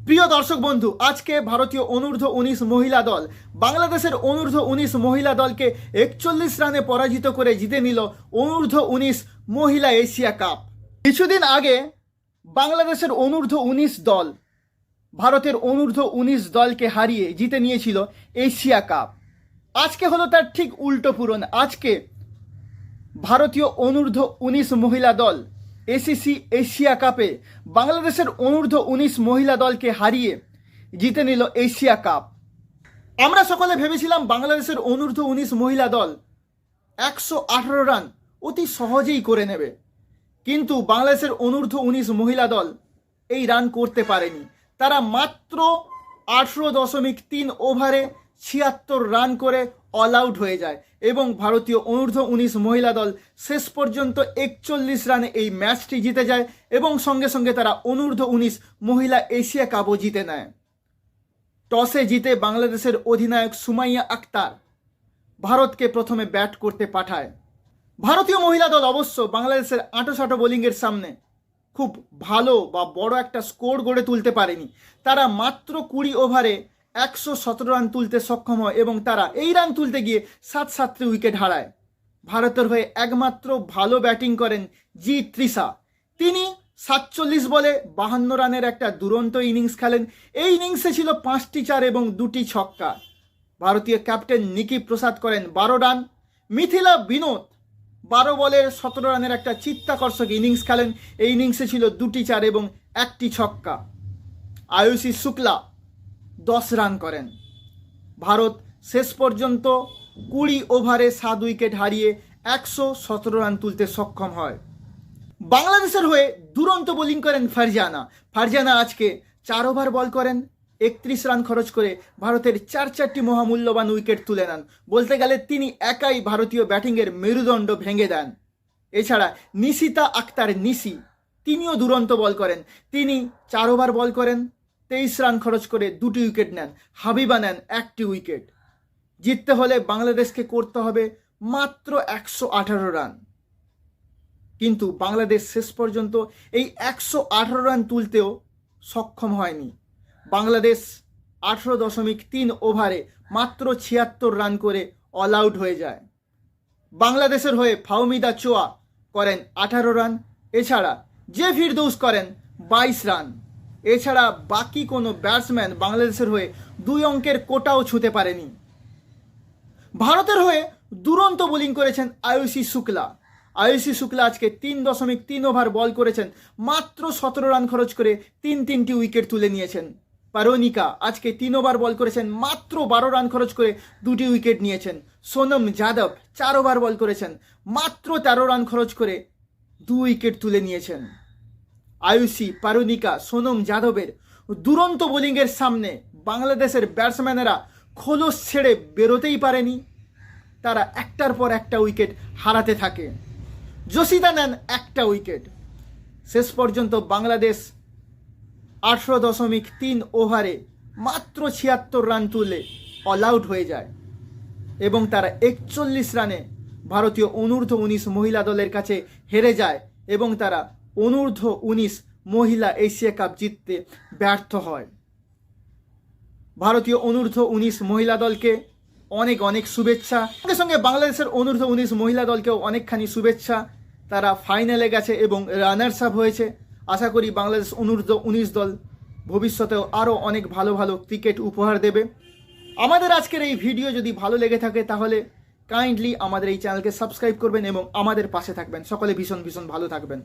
প্রিয় দর্শক বন্ধু, আজকে ভারতীয় অনূর্ধ্ব 19 মহিলা দল বাংলাদেশের অনূর্ধ্ব 19 মহিলা দলকে 41 রানে পরাজিত করে জিতে নিল অনূর্ধ্ব 19 মহিলা এশিয়া কাপ। কিছুদিন আগে বাংলাদেশের অনূর্ধ্ব 19 দল ভারতের অনূর্ধ্ব 19 দলকে হারিয়ে জিতে নিয়েছিল এশিয়া কাপ। আজকে হলো তার ঠিক উল্টো পূরণ। আজকে ভারতীয় অনূর্ধ্ব 19 মহিলা দল এসিসি এশিয়া কাপে বাংলাদেশের অনূর্ধ্ব 19 মহিলা দলকে হারিয়ে জিতে নিল এশিয়া কাপ। আমরা সকলে ভেবেছিলাম বাংলাদেশের অনূর্ধ্ব 19 মহিলা দল 118 রান অতি সহজেই করে নেবে, কিন্তু বাংলাদেশের অনূর্ধ্ব 19 মহিলা দল এই রান করতে পারেনি। তারা মাত্র 18.3 ওভারে 76 রান করে অল আউট হয়ে যায় এবং ভারতীয় অনূর্ধ্ব 19 মহিলা দল শেষ পর্যন্ত 41 রানে এই ম্যাচটি জিতে যায় এবং সঙ্গে সঙ্গে তারা অনূর্ধ্ব 19 মহিলা এশিয়া কাপও জিতে নেয়। টসে জিতে বাংলাদেশের অধিনায়ক সুমাইয়া আক্তার ভারতকে প্রথমে ব্যাট করতে পাঠায়। ভারতীয় মহিলা দল অবশ্য বাংলাদেশের আঁটোসাঁটো বোলিংয়ের সামনে খুব ভালো বা বড় একটা স্কোর গড়ে তুলতে পারেনি। তারা মাত্র 20 ওভারে 117 রান তুলতে সক্ষম হয় এবং তারা এই রান তুলতে গিয়ে 7 উইকেট হারায়। ভারতের হয়ে একমাত্র ভালো ব্যাটিং করেন জি তৃষা। তিনি 47 বলে 52 রানের একটা দুরন্ত ইনিংস খেলেন। এই ইনিংসে ছিল 5টি 4 এবং 2টি ছক্কা। ভারতীয় ক্যাপ্টেন নিকি প্রসাদ করেন 12 রান। মিথিলা বিনোদ 12 বলে 17 রানের একটা চিত্তাকর্ষক ইনিংস খেলেন। এই ইনিংসে ছিল 2টি 4 এবং 1টি ছক্কা। আয়ুষী শুক্লা 10 রান করেন। ভারত শেষ পর্যন্ত 20 ওভারে 7 উইকেট হারিয়ে 117 রান তুলতে সক্ষম হয়। বাংলাদেশের হয়ে দুরন্ত বোলিং করেন ফারজানা আজকে 4 ওভার বল করেন, 31 রান খরচ করে ভারতের 4টি মহামূল্যবান উইকেট তুলে নেন। বলতে গেলে তিনি একাই ভারতীয় ব্যাটিংয়ের মেরুদণ্ড ভেঙে দেন। এছাড়া নিশিতা আক্তার নিশি তিনিও দুরন্ত বল করেন। তিনি 4 ওভার বল করেন, 23 রান খরচ করে 2টি উইকেট নেন। হাবিবা নেন 1টি উইকেট। জিততে হলে বাংলাদেশকে করতে হবে মাত্র 118 রান, কিন্তু বাংলাদেশ শেষ পর্যন্ত এই 118 রান তুলতেও সক্ষম হয়নি। বাংলাদেশ 18.3 ওভারে মাত্র 76 রান করে অল আউট হয়ে যায়। বাংলাদেশের হয়ে ফাহমিদা চোয়া করেন 18 রান। এছাড়া জে ফিরদৌস করেন 22 রান। এছাড়া বাকি কোনো ব্যাটসম্যান বাংলাদেশের হয়ে 2 অঙ্কের কোটাও ছুঁতে পারেনি। ভারতের হয়ে দুরন্ত বোলিং করেছেন আয়ুষী শুক্লা আজকে 3.3 ওভার বল করেছেন, মাত্র 17 রান খরচ করে 3টি উইকেট তুলে নিয়েছেন। পারোনিকা আজকে 3 ওভার বল করেছেন, মাত্র 12 রান খরচ করে 2টি উইকেট নিয়েছেন। সোনম যাদব 4 ওভার বল করেছেন, মাত্র 13 রান খরচ করে 2 উইকেট তুলে নিয়েছেন। আয়ুষী, পারোনিকা, সোনম যাদবের দুরন্ত বোলিংয়ের সামনে বাংলাদেশের ব্যাটসম্যানেরা খোলস ছেড়ে বেরোতেই পারেনি। তারা একটার পর একটা উইকেট হারাতে থাকে। জসিদা নেন 1টা উইকেট। শেষ পর্যন্ত বাংলাদেশ 18.3 ওভারে মাত্র 76 রান তুলে অল আউট হয়ে যায় এবং তারা 41 রানে ভারতীয় অনূর্ধ্ব 19 মহিলা দলের কাছে হেরে যায় এবং তারা অনূর্ধ্ব 19 মহিলা এশিয়া কাপ জিততে ব্যর্থ হয়। ভারতীয় অনূর্ধ্ব 19 মহিলা দলকে অনেক শুভেচ্ছা। সঙ্গে সঙ্গে বাংলাদেশের অনূর্ধ্ব 19 মহিলা দলকেও অনেকখানি শুভেচ্ছা। তারা ফাইনালে গেছে এবং রানার্স আপ হয়েছে। আশা করি বাংলাদেশ অনূর্ধ্ব 19 দল ভবিষ্যতেও আরও অনেক ভালো ক্রিকেট উপহার দেবে। আমাদের আজকের এই ভিডিও যদি ভালো লেগে থাকে তাহলে কাইন্ডলি আমাদের এই চ্যানেলকে সাবস্ক্রাইব করবেন এবং আমাদের পাশে থাকবেন। সকলে ভীষণ ভালো থাকবেন।